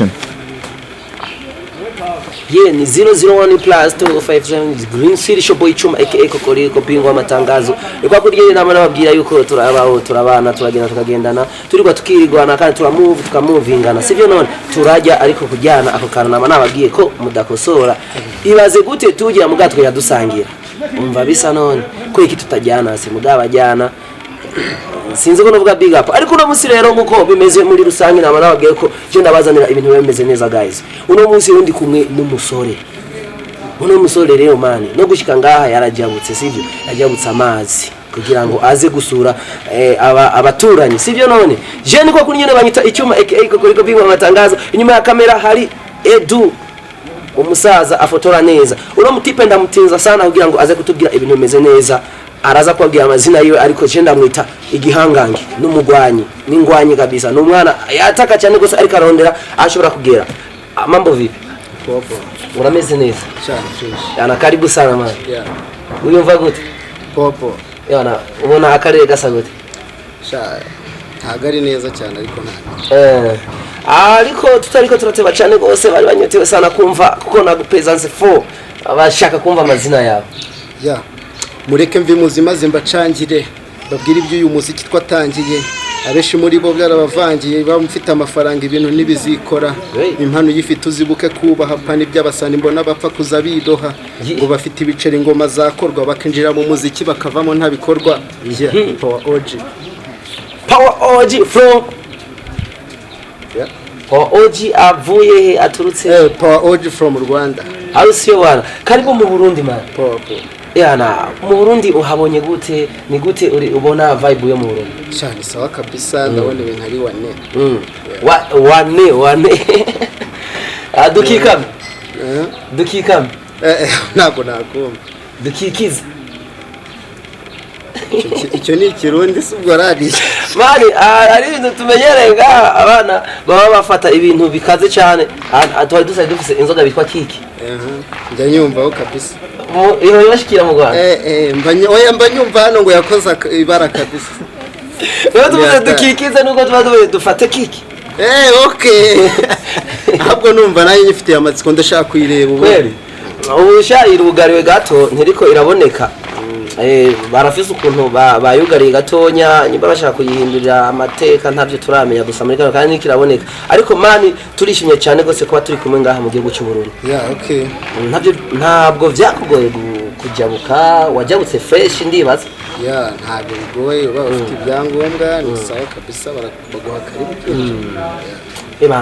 location? Yeah, ni 001 plus 257 Green City Shop Ichuma aka Kokoriko bingwa amatangazo. Ikwa kurye nama nababwira yuko turabaho turabana turagenda tukagendana turigwa tukirigwana kandi turamove tukamuvingana sivyo none turajya ariko kujyana ako kana nama nabagiye ko mudakosora ibaze gute tujya mu gatwe yadusangira umva bisa none ko iki tutajyana se mugabajyana sinzi ko novuga big up ariko no musi rero nguko bimeze muri rusangi nama nababwiye ko je ndabazanira ibintu bimeze neza guys uno musi undi kumwe n'umusore uno musore rero mani no gushika ngaha yarajabutse sivyo yajabutse amazi kugira ngo aze gusura abaturanyi sivyo none je niko kuri nyene banyita icyuma aka Kokoriko bingwa amatangazo inyuma ya kamera hari Edu umusaza afotora neza uno mutipe ndamutinza sana kugira ngo aze kutubwira ibintu bimeze neza araza kwabwira amazina yiwe ariko je ndamwita igihangange n'umugwanyi n'ingwanyi kabisa n'umwana yataka cyane gose ariko arondera ashobora kugera mambo vipi popo urameze neza cyane fresh yana karibu sana man yeah uyumva gute popo yana ubona akarere gasa gute ntagari neza cyane ariko ariko tutariko turateba cyane gose bari banyotewe sana kumva kuko nagupezanse 4 abashaka kumva amazina yawe yeah mureke mvi muzima zimbacangire babwira ibyo uyu muziki twatangiye abeshi muri bo byarabavangiye bamufite amafaranga ibintu nibizikora impano yifite uzibuke kubaha pani by'abasani mbona bapfa kuzabidoha ngo bafite ibiceri ingoma zakorwa bakinjira mu muziki bakavamo nta bikorwa Power OG from Power OG avuye aturutse Power OG from Rwanda Arusio wana karibu mu Burundi man popo yana mu Burundi uhabonye gute ni gute ubona vibe yo mu Burundi cyane sawa kabisa ndabona ibintu ari wane dukikam ntabwo nakumva dukikiza icyo ni ikirundi subwo rari mani ari ibintu tumenyereye ngaha abana baba bafata ibintu bikaze cyane atwari dufise inzoga bitwa kiki njya nyumvaho kabisa iyo yashikira mu Rwanda mba nyumva hano ngo yakoze ibara kabisa rero tuvuze dukikize nuko tuba dufate kiki okay ahubwo numva nayo nyifitiye amatsiko ndashaka kuyireba ubusha irugariwe gato ntiriko iraboneka barafise ukuntu bayugariye gatonya nyimba bashaka kuyihindurira amateka ntavyo turamenya gusa muri kano kandi kiraboneka ariko mani turishimye cyane gose kuba turi kumwe ngaha mu gihugu cy'u Burundi okay ntabwo vyakugoye kujabuka wajabutse fresh ndibaza ntabwo bigoye baba bafite ibyangombwa ni sawa kabisa baraguha karibu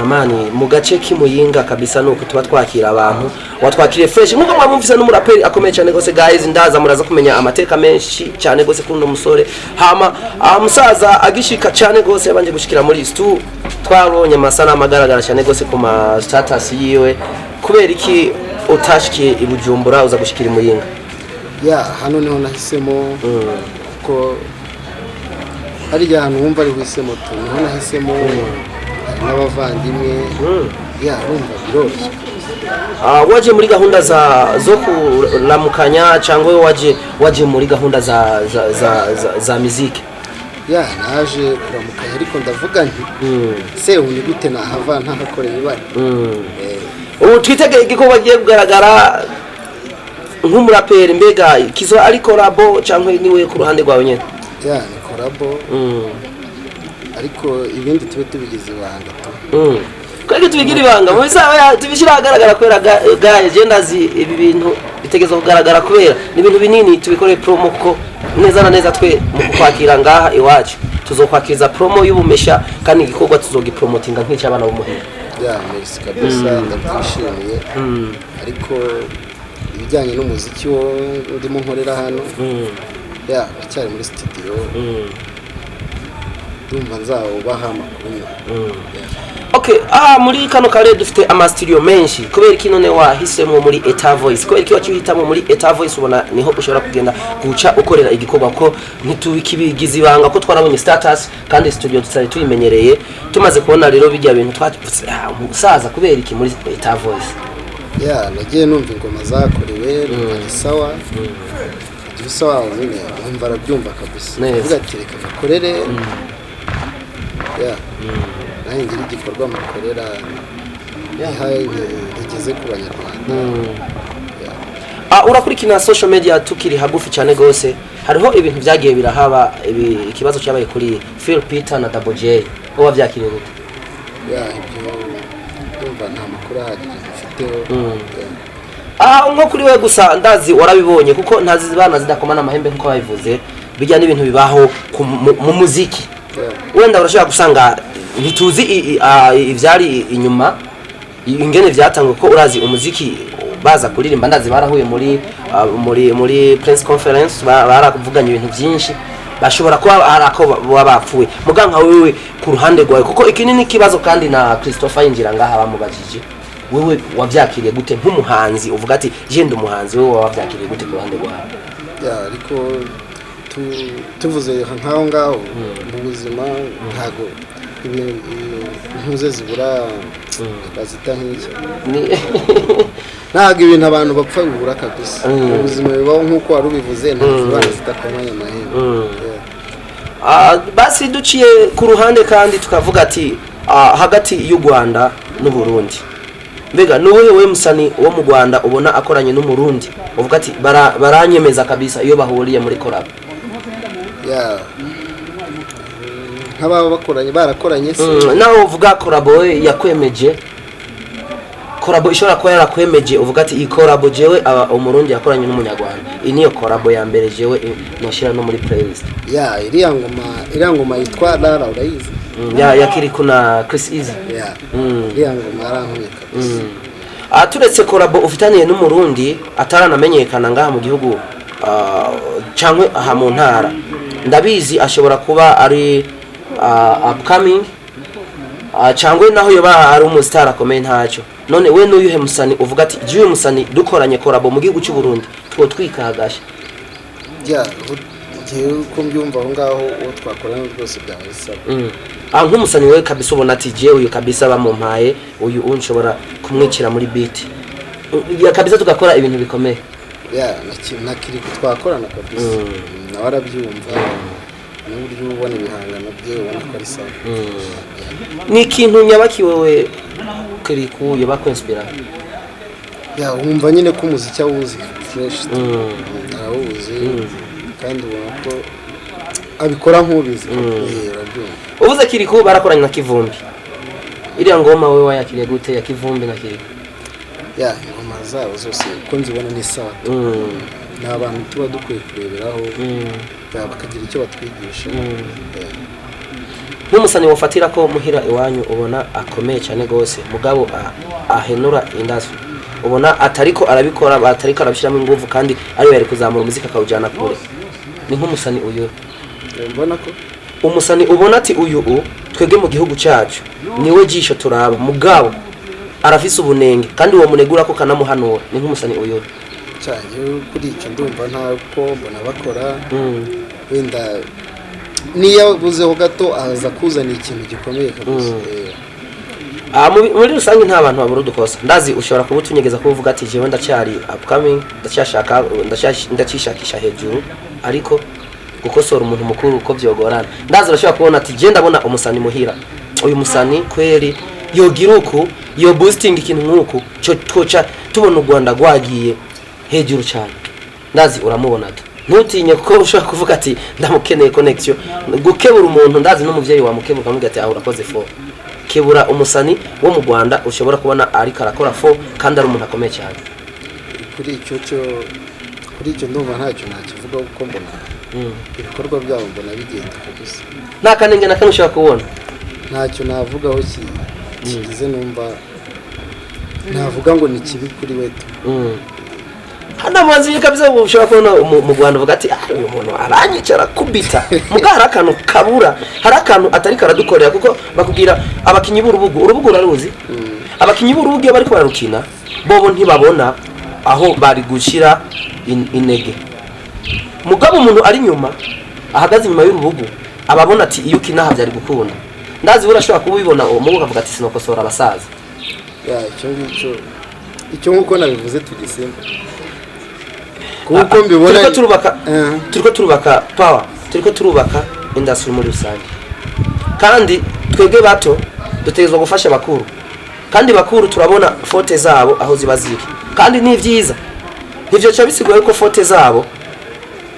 mani mu gace k'imuyinga kabisa nuko tuba twakira abantu watwakiriye fresh nkuko mwamumvise n'umuraperi akomeye cyane gose guys ndaza muraza kumenya amateka menshi cyane gose kuno musore hama musaza agishika cyane gose yabanje gushikira muri stu twabonye amasana amagaragara cyane gose ku ma status yiwe kubera iki utashikiye ibujumbura uza gushikira imuyinga hano niho nahisemo ko ari ahantu wumva ari hisemo tu niho nahisemo n'abavandimwe rumva biroroshye waje muri gahunda zo kuramukanya cyangwa waje muri gahunda za muziki naje kuramukanya ariko ndavuga nti se uni gute nahava ntahakoreye ibara ubu twitegeye igikorwa giye kugaragara nk'umuraperi mbega kizo ari collabo cyangwa niwe ku ruhande rwawe nyene ni collabo ariko ibindi tube tubigize ibanga kwege tubigira ibanga mu bisaba tubishira agaragara kwera gaye je ndazi ibi bintu bitegeza kugaragara kubera ni ibintu binini tubikore promo ko neza na neza twe mu kwakira ngaha iwacu tuzokwakiriza promo y'ubumesha kandi igikorwa tuzogipromotinga nk'icabana b'umuhira merci kabisa ndabyishimiye ariko ibijyanye n'umuziki wo ndimo nkorera hano cyari muri studio ndumva nzawubaha amakuru okay muri kano kare dufite ama studio menshi kubera iki none wahisemo muri Eta Voice kubera iki wacyuhitamo muri Eta Voice ubona niho ushobora kugenda guca ukorera igikorwa ko ntitubikibigize ibanga ko twarabonye status kandi studio tutari tuyimenyereye tumaze kubona rero bijya bintu twatse umusaza kubera iki muri Eta Voice nagiye numva ingoma zakorewe ni sawa sawa nyine numva arabyumva kabisa uvuga ati reka bakorere nanjye ngira igikorwa mukorera igeze ku banyarwanda. Urakurikina social media tukiri hagufi cyane gose, hariho ibintu byagiye birahaba, ikibazo cyabaye kuri Phil Peter na Double J, uba byakiriye gute? Ibyo ndumva nta makuru ahagije nko kuri we gusa ndazi warabibonye, kuko ntazi bana zidakomana amahembe nkuko babivuze, bijya n'ibintu bibaho mu muziki. Wenda urashobora gusanga ntituzi ivyari inyuma ingene vyatangwa, ko urazi umuziki baza kuririmba, ndazi barahuye muri press conference, baravuganye ibintu byinshi, bashobora kuba arako bapfuye. Muganka wewe ku ruhande rwawe, kuko ikini ni kibazo kandi na Christopher yinjira ngaha bamubajije, wewe wavyakiriye gute nk'umuhanzi? Uvuga ati je ndi umuhanzi, wewe wavyakiriye gute ku ruhande rwawe? Ariko tuvuze nkaho ngaho mu buzima ntago impuze zibura bazita nk'iki, ntago ibintu abantu bapfa bibura kabisa. Mu buzima bibaho nk'uko wari ubivuze, ntabwo zitakomanya amahembe. Basi duciye ku ruhande kandi tukavuga ati hagati y'u Rwanda n'u Burundi, mbega nuwe we musani wo mu Rwanda ubona akoranye n'umurundi uvuga ati baranyemeza kabisa iyo bahuriye muri collab? nk'ababa barakoranye se naho uvuga collab yakwemeje, collab ishobora kuba yarakwemeje uvuga ati iyi collab jewe umurundi yakoranye n'umunyarwanda, iyi niyo collab ya mbere jewe noshira no muri playlist. iriya ngoma yitwa Lara, urayizi? yakiri kuna Chris Easy. iriya ngoma arankuye kabisa. Turetse collab ufitaniye n'umurundi ataranamenyekana ngaha mu gihugu cyangwa aha mu ntara, ndabizi ashobora kuba ari upcoming cyangwa naho yoba ari umustar akomeye ntacyo. None we n'uyuhe musani uvuga ati jiwe musani dukoranye collab mu gihugu cy'u Burundi two twikagasha? ko mbyumva aho ngaho uwo twakorana rwose byabisaba. Nk'umusani we kabisa ubona ati je uyu kabisa bamumpaye uyu unshobora kumwicira muri beat kabisa tugakora ibintu bikomeye. nakiri twakorana kabisa, nawe arabyumva n'uburyo ubona ibihangano bye ubona ko ari sawa. Ni ikintu nyabaki wewe Kiriku yoba kwinspira? wumva nyine ko umuziki awuzi fresh, arawuzi kandi ubona ko abikora nk'ubizi. Uvuze Kiriku barakoranye na Kivumbi, iriya ngoma wewe wayakiriye gute ya Kivumbi na Kiriku? ingoma zabo zose uko nzibona ni sawa, ni abantu tuba dukwiye kureberaho bakagira icyo batwigisha. Nk'umusani wafatira ko muhira iwanyu ubona akomeye cyane gose, mugabo ahenura industry, ubona atariko arabikora, atariko arabishiramo ingufu, kandi ari yari kuzamura umuziki akawujana kure, ni nk'umusani uyu mbona ko umusani ubona ati uyu twege mu gihugu cyacu niwe jisho turaba, mugabo arafise ubunenge kandi uwo munegura ko kanamuhanura, ni nk'umusani uyu cyane. Kuri icyo ndumva ntako mbona bakora, wenda niyo buzeho gato aza kuzana ikintu gikomeye kabisa. Muri rusange nta bantu babura udukosa, ndazi ushobora kubutunyegeza ko uvuga ati jewe ndacyari upcoming, ndacishakisha hejuru, ariko gukosora umuntu mukuru uko byogorana. Ndazi urashobora kubona ati je ndabona umusani muhira, uyu musani kweri yogira uku yo boosting ikintu nk'uku cyo twoca tubona u Rwanda rwagiye hejuru cyane. Ndazi uramubona ntutinye kuko ushobora kuvuga ati ndamukeneye connection, gukebura umuntu. Ndazi n'umuvyeyi wa mukebura kamuga ati urakoze fo kebura umusani wo mu Rwanda ushobora kubona ari karakora fo kandi ari umuntu akomeye cyane. Kuri icyo ndumva ntacyo nakivuga kuko mbona ibikorwa byabo mbona bigenda kabisa, nta kanenge na kantu ushobora kubona. Ntacyo navugaho kigize numva navuga ngo ni kibi kuri wetu. Hana manzi kabisa ushobora kubona mu Rwanda uvuga ati uyu muntu aranyicara kubita muga hari akantu kabura, hari akantu atari karadukorera, kuko bakubwira abakinyi urubugu uraruzi. Abakinyi b'urubugu iyo bari bararukina bobo ntibabona aho bari gushira inege, mugabo umuntu ari nyuma ahagaze nyuma y'urubugu ababona ati iyo kinaha byari gukunda. Ndazi urashobora kubibona umubuga avuga ati sinokosora abasaza. icyo nkuko nabivuze tugisimba kuko mbibona turiko turubaka power, turiko turubaka industry muri rusange, kandi twebwe bato dutegezwa gufasha bakuru. kandi bakuru turabona fote zabo aho ziba ziri kandi ni vyiza nivyo cha bisigoye ko fote zabo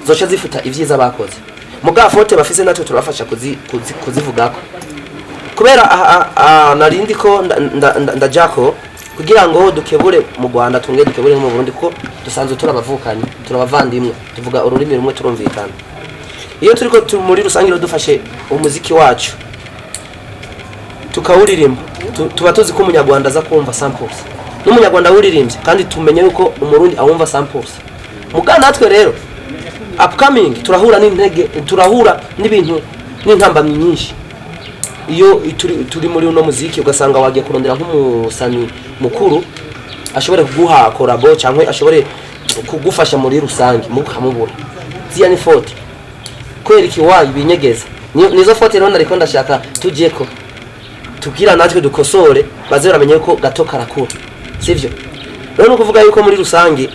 zoca zifuta ivyiza bakoze muga fote bafise natwe turafasha kuzivugako kubera narindi ko ndajako kugira ngo dukebure mu Rwanda tunge dukebure mu Burundi ko dusanzwe turabavukanye turabavandimwe tuvuga ururimi rumwe turumvikana iyo turiko muri rusangiro dufashe umuziki wacu tukawuririmba tuba tuzi ko umunyarwanda aza kumva samples n'umunyarwanda wuririmbye kandi tumenye yuko umurundi awumva samples muga natwe rero upcoming turahura n'intege turahura n'ibintu n'intambamyi nyinshi iyo turi muri uno muziki ugasanga wagiye kurondera nk'umusani mukuru ashobore kuguha korabo cyangwa ashobore kugufasha muri rusange mukamubura ziya ni fote kwera ikiwayi binyegeza nizo fote rero nariko ndashaka tujyeko tugira natwe dukosore baze baramenye ko gato karakura sivyo rero no kuvuga yuko muri rusange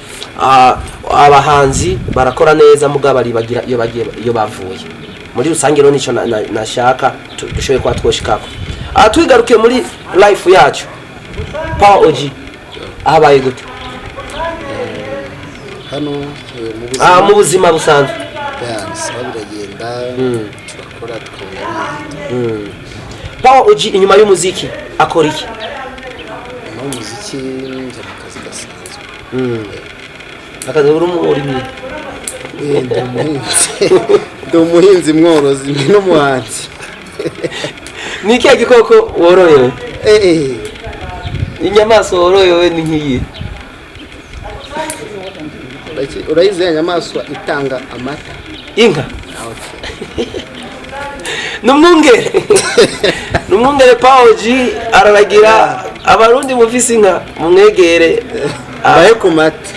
abahanzi barakora neza mugabari bagira iyo bavuye muri rusange rero nico nashaka dushoboye kwa twoshikako twigaruke muri life yacu Power OG ahabaye gute hano mu buzima busanzwe biragenda turakora tukabona Power OG inyuma y'umuziki akora iki umuziki njya mu kazi gasanzwe akazi uri ndi umuhinzi mworozi n'umuhanzi ni ikihe gikoko woroyewe inyamaswa woroyewe ni nk'iyi urayizeye inyamaswa itanga amata inka numwungere Power OG araragira abarundi mufise inka mumwegere bahe ku mata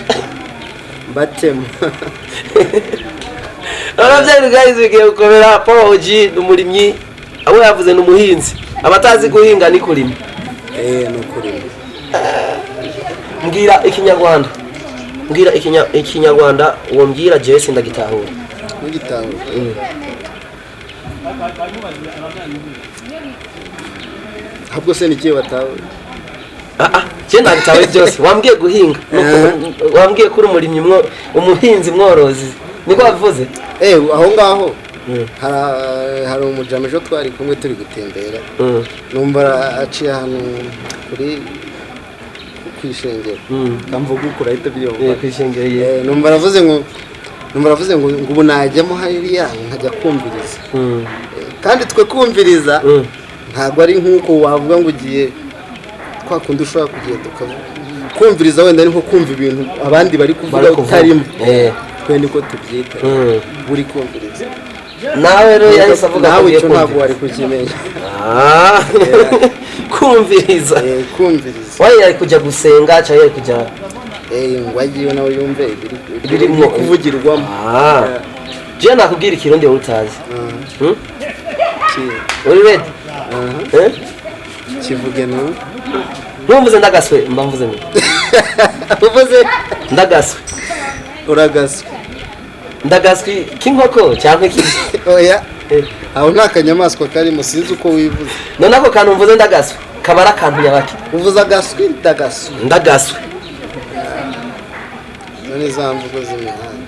batemo Arabye guys bigiye gukomera Power OG n'umurimyi abo yavuze n'umuhinzi abatazi guhinga ni kurima no kurima mbwira ikinyarwanda uwo mbwira Jesse ndagitahura n'igitahura habwo se nikiye batawe cyenda bitawe byose wambwiye guhinga wambwiye kuri umurimyi umuhinzi mworozi niko bavuze aho ngaho hari umujamejo twari kumwe turi gutembera numva aciye ahantu kuri kwishengero kamvuga ukura ahita byumva kwishengero numva aravuze ngo ubu najyamo hariya nkajya kumviriza kandi twe kumviriza ntabwo ari nk'uko wavuga ngo ugiye kwa kundi ushobora kugenda kumviriza wenda ari nko kumva ibintu abandi bari kuvuga utarimo twe niko tubyita buri kumviriza nawe rero yahise avuga ko nawe icyo ntabwo wari kukimenya kumviriza waye yari kujya gusenga cyangwa yari kujya ngo agiye nawe yumve ibiri kuvugirwamo je nakubwira ikirundi utazi uri ready kivuge no ntumvuze ndagaswe mba mvuze ngo uvuze ndagaswe uragaswe ndagaswe k'inkoko cyangwa iki oya aho nta kanyamaswa karimo sinzi uko wivuze none ako kantu mvuze ndagaswe kabara akantu nyabaki uvuze agaswe ndagaswe none zamvugo z'imihanda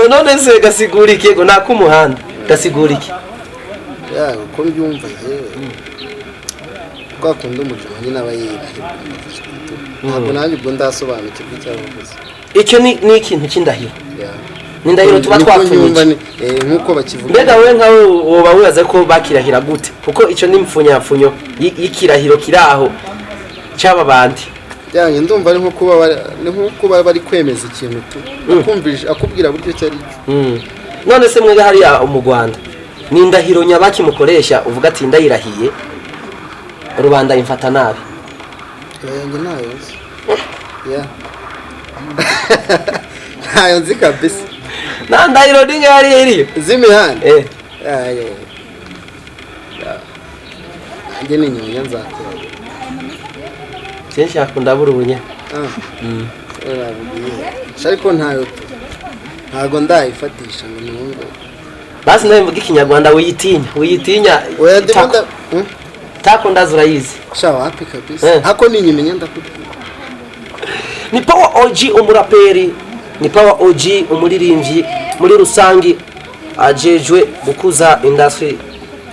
none se gasigura iki ngo nako umuhanda gasigura iki uko mbyumva yewe kwa kundi umujama nyine aba yirahira ntabwo nanjye ubwo ndasobanukirwa icyo avuze icyo ni ikintu cy'indahiro ni indahiro tuba twapfunyije nk'uko bakivuga mbega wowe nkawe woba wibaza ko bakirahira gute kuko icyo ni impfunyapfunyo y'ikirahiro kiri aho cy'aba bandi yanjye ndumva ari nko kuba bari kwemeza ikintu akubwira buryo cyari none se mwega hariya mu Rwanda ni indahiro nyabaki mukoresha uvuga ati ndayirahiye rubanda imfata nabi yanjye nayo ntayo nzi kabisa nta ndahiro dinga hariya iriyo z'imihanda nanjye ni inyuma nzakora kenshi akunda burubunya ariko ntago ndayifatisha ngo numve basi nawe mvuga ikinyarwanda wiyitinya oya ndimunda tako ndazurayizi sha wapi kabisa hako ninyimenya ndakubwira ni Power OG umuraperi ni Power OG umuririmbyi muri rusangi ajejwe gukuza industry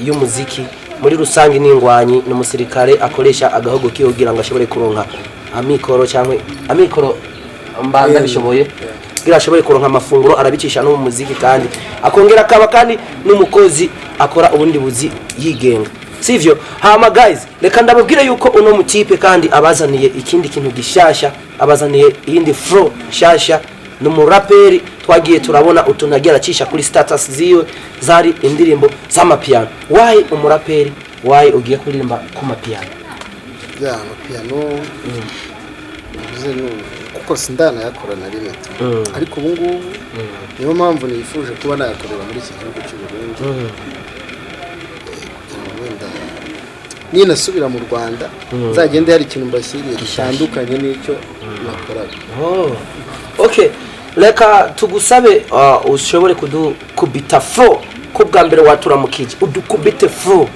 y'umuziki muri rusangi n'ingwanyi n'umusirikare akoresha agahogo kiyo kugira ngo ashobore kuronka amikoro mbanda bishoboye kugira ashobore kuronka amafunguro arabicisha no mu muziki kandi akongera akaba kandi n'umukozi akora ubundi buzi yigenga sivyo. Hama guys reka ndababwire yuko uno mutipe kandi abazaniye ikindi kintu gishasha, abazaniye iyindi flow shasha n'umuraperi twagiye turabona utunagira acisha kuri status ziwe zari indirimbo z'amapiano. Why umuraperi, why ugiye kuririmba ku mapiano? Ya amapiano no kuko sindana yakora na rimwe ariko ubu ngubu niyo mpamvu nifuje kuba nayakorera muri iki gihugu cy'u Burundi. Nina subira mu Rwanda nzagende hari ikintu mbashyiriye gitandukanye n'icyo nakoraga. Okay, reka tugusabe ushobore kudukubita flow ko bwa mbere waturamukije udukubite flow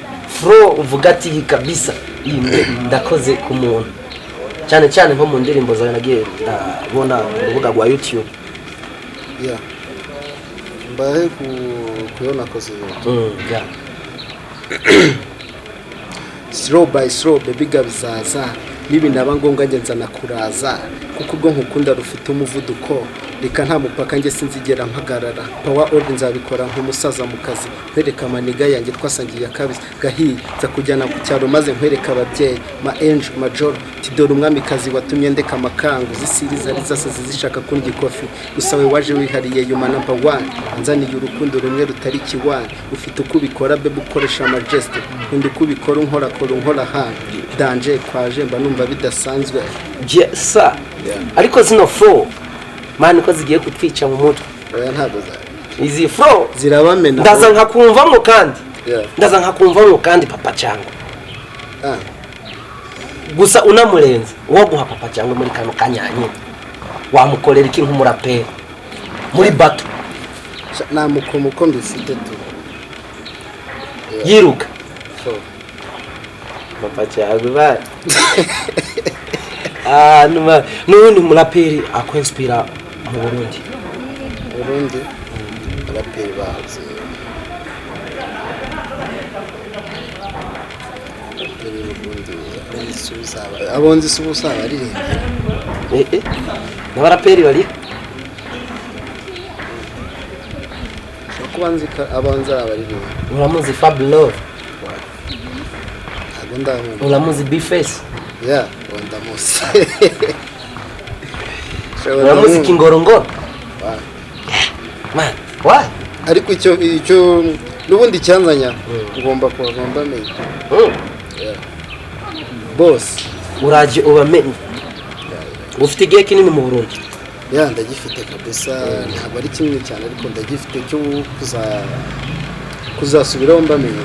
uvuga ati kabisa ndakoze ku muntu cyane cyane nko mu ndirimbo zawe nagiye ndabona ku rubuga rwa YouTube. Yeah, mbahe kuyona koze yeah. Slow by slow baby gabizaza nibi naba ngombwa ngenza nakuraza kuko ubwo nkukunda rufite umuvuduko reka nta mupaka nge sinzigera mpagarara. Power order nzabikora nk'umusaza mu kazi kwereka maniga yanjye twasangiye akabizi gahi za kujyana ku cyaro maze nkwereka ababyeyi ma angel major tidora umwami kazi watumye ndeka amakangu zisiriza ari zase zishaka kundi ikofi gusawe waje wihariye yuma number 1 anzaniye urukundo rumwe rutari kiwana ufite ukubikora bebe ukoresha majesty undi kubikora unkora hano danger kwaje mba numva bidasanzwe. Yes sir. Ariko zino flow mani ko zigiye kutwica mu mutwe. Oya ntago za izi flow zirabamena ndaza nkakumvamo kandi ndaza nkakumvamo kandi papa cyangwa gusa unamurenze wo guha papa cyangwa muri kano kanyanye wamukorera iki nk'umuraperi muri bato namukomuko mbifite tu yiruka papa cyangwa ba n'ubundi muraperi akwinspira mu Burundi abaperi bazi abonzi subusaba aririmba n'abaraperi bari kubanzika abanza abaririmba. Uramuzi Fab Love? Ndamuzi. Uramuzi B-Face? Yeah, ndamuzi. Uramuzi Kingorongoro? Man, why? Ariko icyo nubundi cyanzanya ugomba kubagomba menye. Yeah. Boss, uraje ubamenye. Ufite igihe kinini mu Burundi? Yeah, ndagifite kabisa, ntabwo ari kimwe cyane ariko ndagifite cyo kuzasubiraho mbamenye.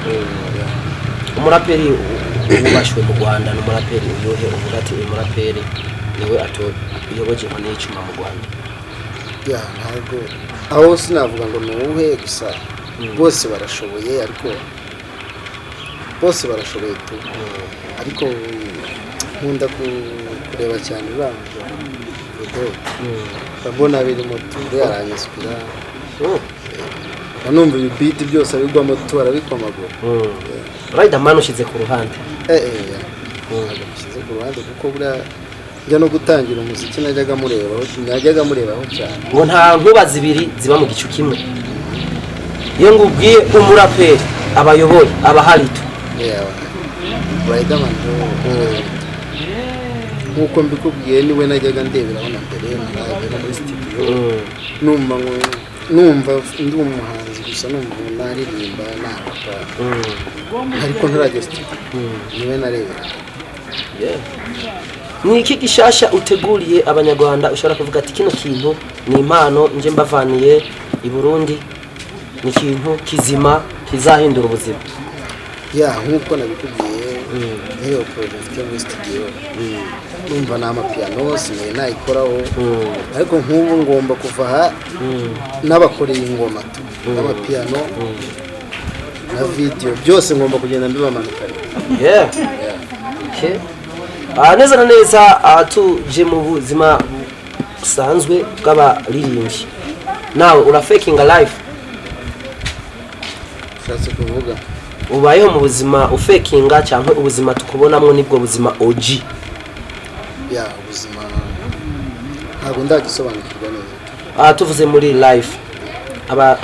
Umuraperi ubashwe mu Rwanda n'umuraperi uyohe uvuga ati uyu muraperi niwe uyoboje mu n'icuma mu Rwanda. Yeah, ntabwo aho sinavuga ngo nuwuhe gusa bose barashoboye ariko bose barashoboye tu ariko nkunda kureba cyane urangije babona biri moto yaranyisukira banumva ibiti byose abigwa moto arabikomagura Riderman ushize ku ruhande ushize ku ruhande kuko bura njya no gutangira umuziki najyaga murebaho cyane ngo nta nkuba zibiri ziba mu gicu kimwe iyo ngubwiye umuraperi abayoboye abaharito Riderman nkuko mbikubwiye niwe najyaga ndeberaho na mbere najyaga muri studio numva ndi umuhanzi gusa numva naririmba narapa ariko ntarajya studio niwe narebera. Ni iki gishasha uteguriye abanyarwanda ushobora kuvuga ati kino kintu ni impano nje mbavaniye i Burundi ni ikintu kizima kizahindura ubuzima? Yeah, nkuko nabikubwiye niyo project yo muri studio numva na amapiano sinari nayikoraho ariko nk'ubu ngomba kuva aha n'abakoreye ingoma n'amapiano na video byose ngomba kugenda mbibamanukana. Yeah. Okay. Neza na neza tuje mu buzima busanzwe bw'abaririmbyi. Nawe ura faking a life. Shatse kuvuga ubayeho mu buzima ufekinga cyangwa ubuzima tukubonamo nibwo buzima OG. Ya ubuzima ntabwo ndagisobanukirwa neza. Tuvuze muri life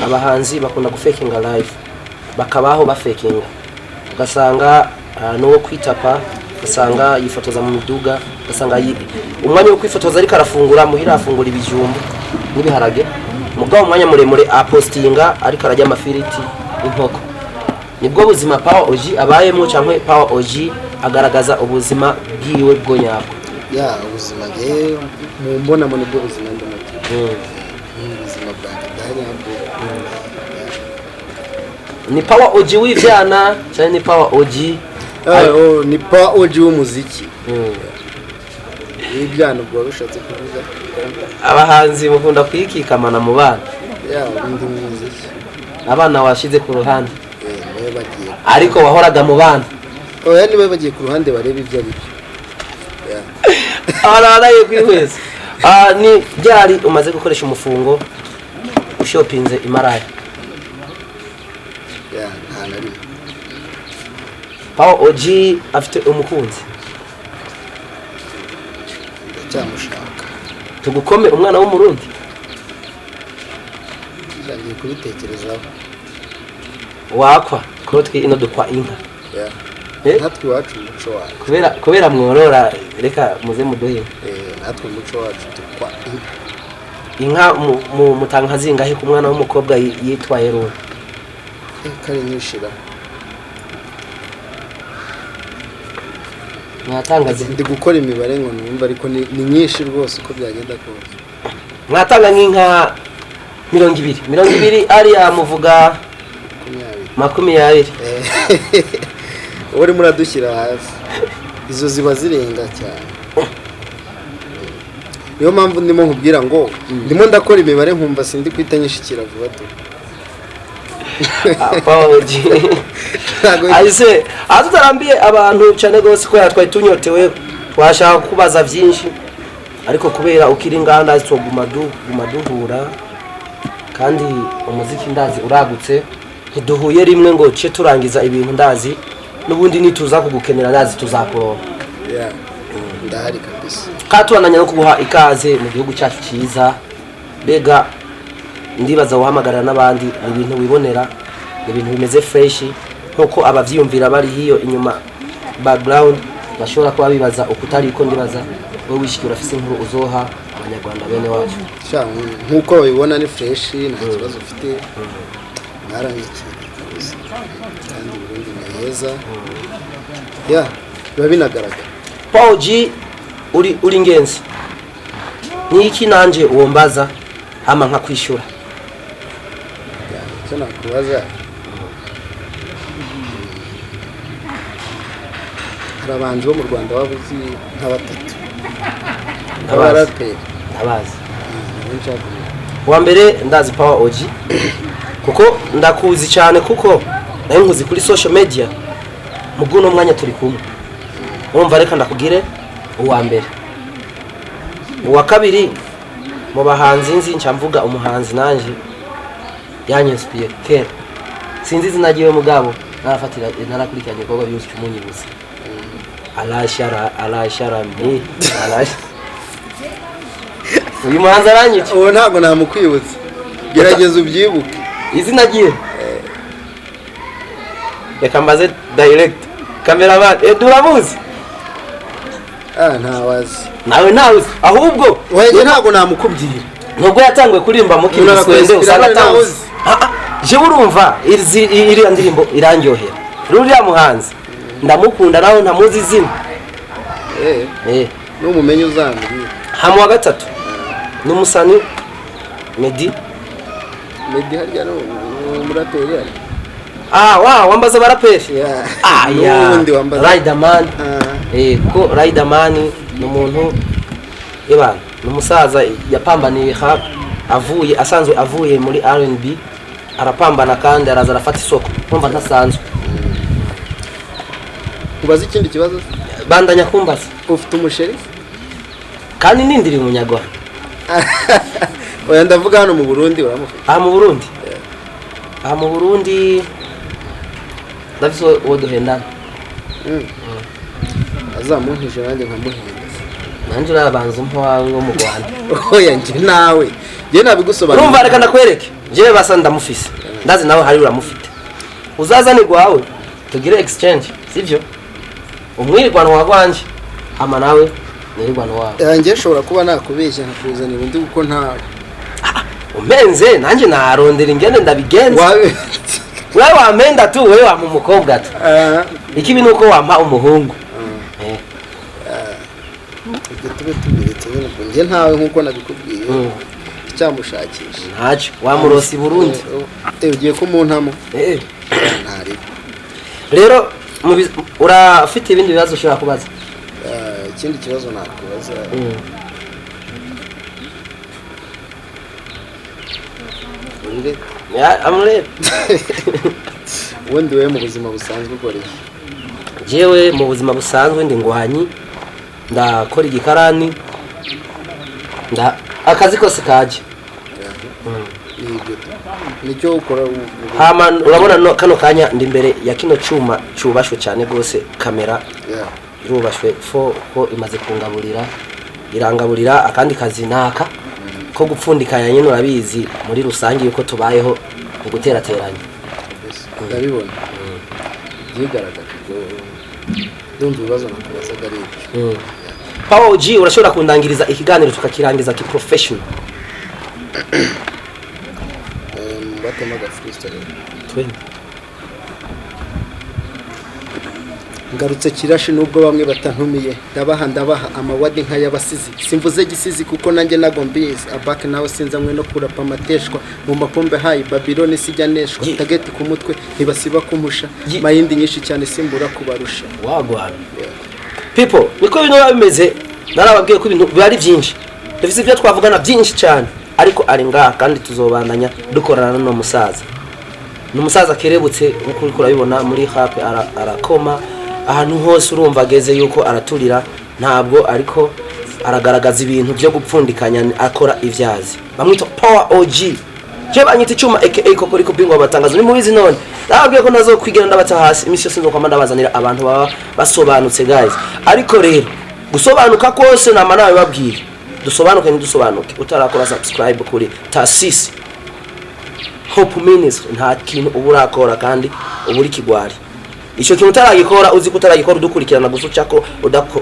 abahanzi bakunda gufekinga life bakabaho bafekinga ugasanga n'uwo kwitapa ugasanga yifotoza mu miduga ugasanga umwanya wo kwifotoza ariko arafungura muhira afungura ibijumba n'ibiharage mugabo umwanya muremure apostinga ariko arajya amafiriti inkoko. Nibwo buzima Power OG abayemo cyangwa Power OG agaragaza ubuzima bwiwe bwo nyabwo. Ya ubuzima nge mu mbona mu nibwo buzima ndimo. Ubuzima bwanjye bwanyabwo. Ni Power OG w'ivyana cyane ni Power OG ni Power OG w'umuziki. Ibyana ubwo rushatse kuvuga abahanzi mukunda kwikikamana mu bana. Ya ndi mu muziki. Abana washize ku ruhande. Bagiye ariko wahoraga mu bana. Oya niwe bagiye ku ruhande bareba ibyo ari byo. Araraye kwihweza. Ni byari umaze gukoresha umufungo ushopinze imaraye. Ya nta nari. Power OG afite umukunzi. Ndacyamushaka. Tugukome umwana w'umurundi. Ngiye kubitekerezaho. Wakwa kotwe ino dukwa inka. Natwe wacu umuco wacu. Kubera mworora reka muze mudoye. Natwe umuco wacu dukwa inka mu mutanga zingahe ku mwana w'umukobwa yitwa Hero. Kare nyishira. Mwatangaze ndi gukora imibare ngo numva ariko ni nyinshi rwose uko byagenda kose. Mwatanga nk'inka 200 ari amuvuga 20. Uri muradushyira hasi izo ziba zirenga cyane. Niyo mpamvu ndimo nkubwira ngo ndimo ndakora imibare nkumva sindi kwita nyishikira vuba tu. Apology. Aise atutarambiye abantu cyane gose ko yatwaye tunyotewe twashaka kubaza byinshi ariko kubera ukiri nganda zitoguma duhura kandi umuziki ndazi uragutse ntiduhuye rimwe ngo ce turangiza ibintu ndazi nubundi nituza kugukenera ndazi tuzakoro. Yeah. Ndahari kabisa. Katuananya no kuguha ikaze mu gihugu cyacu cyiza. Bega ndibaza uhamagara n'abandi ibintu wibonera ibintu bimeze fresh nkuko abavyumvira bari hiyo inyuma background bashobora kuba bibaza ukutari ko ndibaza wowe wishikira afise inkuru uzoha abanyarwanda bene wacu. Nkuko babibona ni fresh nta kibazo ufite. Narangiki kabisa. Kandi Burundi ni heza. Ya biba binagaragara. Power OG uri ngenzi. Niki nanje uwombaza ama nka kwishura. Cyo nakubaza. Arabanze bo mu Rwanda babuzi nka batatu. Abaraperi. Abazi. Wa mbere ndazi Power OG. Kuko ndakuzi cyane kuko nayo nkuzi kuri social media. Muguno mwanya turi kumwe. Urumva reka ndakugire uwa mbere. Uwa kabiri mu bahanzi nzi ncamvuga umuhanzi nanje yanyespiye kera. Sinzi zinagiwe mugabo narafatira narakurikiranye gogo byose cyumunyibuza. Alashara mbi. Uyu muhanzi aranyica. Uwo ntago namukwibutse. Gerageza ubyibuke. Izina giye. Reka mbaze direct. Cameraman duramuzi. Ntawazi. Nawe ntawe ahubwo wege ntago namukubwira. Nubwo yatangwe kurimba mu kiniswende usanga tavuze. Je urumva iri ndirimbo irangyohera. Ruriya muhanzi ndamukunda nawe ntamuzi izina. Numumenye uzambira. Hamu wa gatatu. Numusani Medi harya no murateri ari. Wow, wambaza baraperi. N'ubundi wambaza Riderman. Ko Riderman ni umuntu ibana n'umusaza yapambaniye asanzwe avuye muri R&B arapambana kandi araza arafata isoko kumva ntasanzwe. Ubaza ikindi kibazo bandanya kumbaza ufite umusheri kandi nindiri umunyarwanda. Oya ndavuga hano mu Burundi uramufite. Mu Burundi mu Burundi ndavise uwo duhendana. Azamunkije nanjye nkamuhenda. Nanjye urabanza umpa wawe wo mu Rwanda. Oya nje nawe nje nabigusobanura. Urumva reka nakwereke je basa ndamufise ndazi nawe hari uramufite uzaza ni gwawe tugire exchange sivyo umwirirwano wagwanje ama nawe nirirwano wawe. Nje shobora kuba nakubeshya nakuzanira undi kuko ntawe umenze nanjye narondera ingene ndabigenza. Wewe wamenda tu wewe wa mumukobwa tu. Ikibi nuko wampa umuhungu. Tube tubiretse nje ntawe nkuko nabikubwiye. Cyamushakisha. Ntacyo wamurosi Burundi. Ugiye kumuntamo. Ntari. Rero urafite ibindi bibazo ushaka kubaza? Ikindi kibazo nakubaza. Amure. Wewe mu buzima busanzwe ukoreye. Jewe mu buzima busanzwe ndi ngwanyi ndakora igikarani akazi kose kaje. Nicyo ukora urabona kano kanya ndi imbere ya kino cyuma cyubashwe cyane gose kamera irubashwe ko imaze irangaburira akandi kazi naka ko gupfundikanya nyine urabizi muri rusange yuko tubayeho mu guterateranya. Ndabibona yigaragaje ndumva ibibazo nakubaza gari. Power G urashobora kundangiriza ikiganiro tukakirangiza ki professional. Batemaga freestyle. Twende. Ngarutse kirashi nubwo bamwe batantumiye ndabaha amawadi nka y'abasizi simvuze gisizi kuko nanjye nagombize abake nawe sinzamwe no kurapa amateshwa mu mapombe hayi Babylon sijyaneshwa tageti ku mutwe ntibasiba kumusha mayindi nyinshi cyane simbura kubarusha. Wagwana people niko bino bimeze narababwiye ko ibintu bari byinshi dufite ibyo twavugana byinshi cyane ariko ari ngaha kandi tuzobandanya dukorana no musaza n'umusaza kerebutse nkuko uri kurabibona muri hape arakoma ahantu hose urumva ageze yuko araturira ntabwo ariko aragaragaza ibintu byo gupfundikanya akora ivyazi bamwita Power OG je banyita icyuma aka kudukoryo bingwa amatangazo ni mubizi none nababwiye ko nazo kwigira ndabata hasi imisi yose nzo kwamanda bazanira abantu baba basobanutse guys ariko rero gusobanuka kose nama nawe babwire dusobanuke ntidusobanuke utarakora subscribe kuri Tasisi Hope Ministry nta kintu uburakora kandi uburi kigwari icyo kintu utaragikora uzi ko utaragikora udukurikirana gusuca ko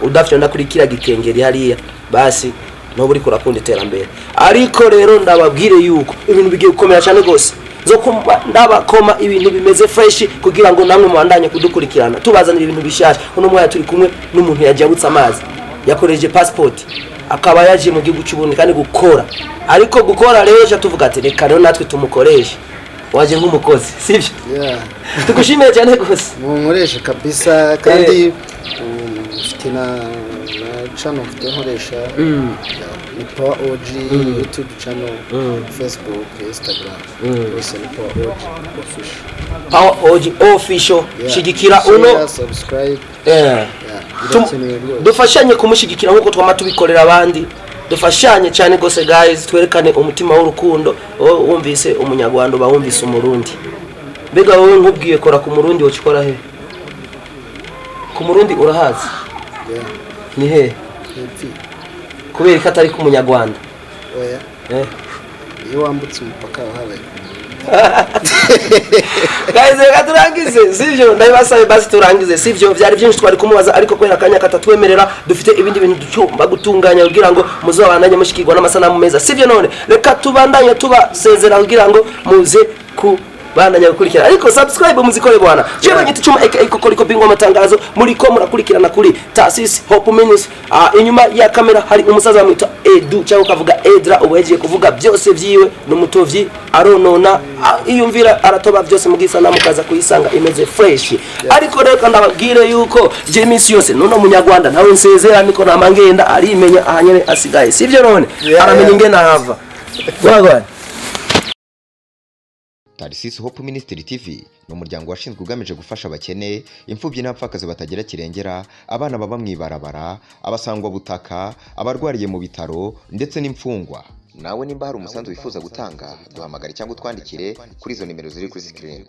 udafite ndakurikira gikengeri hariya basi no buri kurakunda iterambere ariko rero ndababwire yuko ibintu bigiye gukomera cyane gose zo ndabakoma ibintu bimeze fresh kugira ngo namwe mwandanye kudukurikirana tubazanira ibintu bishasha uno mwaya turi kumwe n'umuntu yajyabutse amazi yakoreje passport akaba yaje mu gihugu cy'ubundi kandi gukora ariko gukora rero cyo tuvuga ati reka rero natwe tumukoreshe waje nk'umukozi sivyo tukushimiye cyane gose munkoresha kabisa kandi ufite na channel mfite nkoresha ni Power OG YouTube channel Facebook Instagram wese ni Power OG official shigikira uno subscribe dufashanye kumushigikira nkuko twama tubikorera abandi dufashanye cyane gose guys twerekane umutima w'urukundo wumvise umunyarwanda bawumvise umurundi mbega wowe nkubwiye kora ku murundi wocikora he ku murundi urahazi ni he kubera katari ku munyarwanda iyo wambutse umupaka wahabaye guys reka turangize sivyo ndabibasabe basi turangize sivyo byari byinshi twari kumubaza ariko kwera kanya katatwemerera dufite ibindi bintu ducumba gutunganya kugira ngo muzobandanye mushikirwa n'amasanamu meza sivyo none reka tubandanye tubasezera kugira ngo muze ku bandanya gukurikira ariko subscribe muzikore bwana je banyita icyuma aka kudukoryo bingwa amatangazo muri ko murakurikirana kuri Tasisi Hope Ministry inyuma ya kamera hari umusaza wamwita Edu cyangwa kavuga Edra ubuhegiye kuvuga byose byiwe n'umutovyi aronona iyumvira aratoba byose mugisana mukaza kuyisanga imeze fresh. Ariko reka ndababwire yuko James yose none munyarwanda nawe nsezera niko namangenda arimenya ahanyene asigaye sivyo none aramenya ingena hava gwagwa. Tarisisi Hope Ministry TV ni umuryango washinzwe ugamije gufasha abakene, imfubyi n'abapfakazi batagira kirengera, abana baba mwibarabara, abasangwa butaka, abarwariye mu bitaro ndetse n'imfungwa. Nawe nimba hari umusanzu wifuza gutanga duhamagare cyangwa utwandikire kuri izo nimero ziri kuri screen.